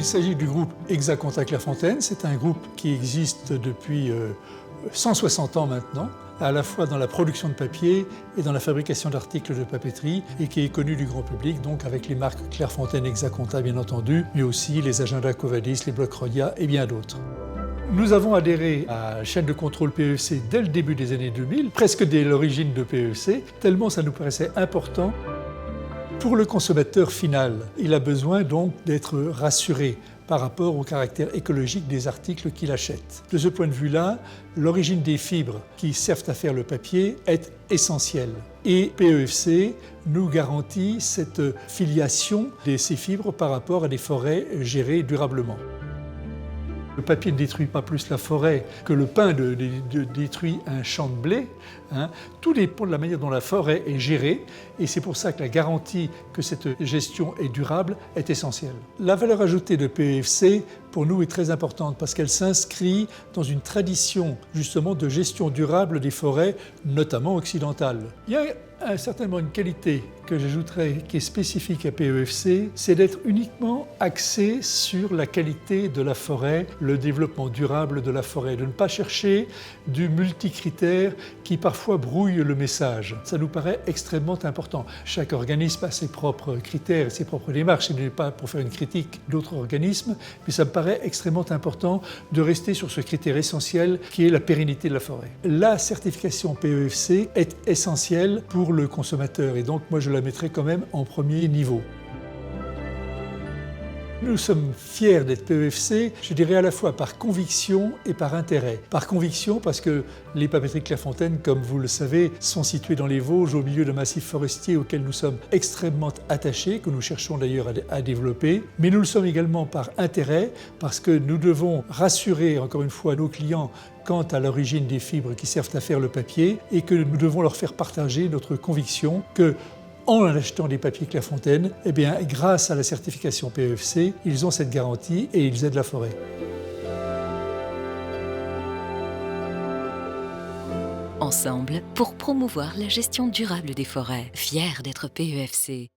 Il s'agit du groupe Hexaconta Clairefontaine. C'est un groupe qui existe depuis 160 ans maintenant, à la fois dans la production de papier et dans la fabrication d'articles de papeterie, et qui est connu du grand public, donc avec les marques Clairefontaine, Hexaconta bien entendu, mais aussi les agendas Covadis, les blocs Rhodia et bien d'autres. Nous avons adhéré à la chaîne de contrôle PEFC dès le début des années 2000, presque dès l'origine de PEFC, tellement ça nous paraissait important. Pour le consommateur final, il a besoin donc d'être rassuré par rapport au caractère écologique des articles qu'il achète. De ce point de vue-là, l'origine des fibres qui servent à faire le papier est essentielle. Et PEFC nous garantit cette filiation de ces fibres par rapport à des forêts gérées durablement. Le papier ne détruit pas plus la forêt que le pain détruit un champ de blé. Tout dépend de la manière dont la forêt est gérée, et c'est pour ça que la garantie que cette gestion est durable est essentielle. La valeur ajoutée de PEFC, pour nous, est très importante parce qu'elle s'inscrit dans une tradition justement de gestion durable des forêts, notamment occidentales. Il y a certainement une qualité que j'ajouterais qui est spécifique à PEFC, c'est d'être uniquement axé sur la qualité de la forêt, le développement durable de la forêt, de ne pas chercher du multicritère qui parfois brouille le message. Ça nous paraît extrêmement important. Chaque organisme a ses propres critères et ses propres démarches. Ce n'est pas pour faire une critique d'autres organismes, mais ça me paraît extrêmement important de rester sur ce critère essentiel qui est la pérennité de la forêt. La certification PEFC est essentielle pour le consommateur et donc moi je la mettrai quand même en premier niveau. Nous sommes fiers d'être PEFC, je dirais à la fois par conviction et par intérêt. Par conviction parce que les papeteries Clairefontaine, comme vous le savez, sont situées dans les Vosges, au milieu de massifs forestiers auxquels nous sommes extrêmement attachés, que nous cherchons d'ailleurs à développer. Mais nous le sommes également par intérêt, parce que nous devons rassurer encore une fois nos clients quant à l'origine des fibres qui servent à faire le papier, et que nous devons leur faire partager notre conviction que en achetant des papiers Clairefontaine, grâce à la certification PEFC, ils ont cette garantie et ils aident la forêt. Ensemble, pour promouvoir la gestion durable des forêts, fiers d'être PEFC.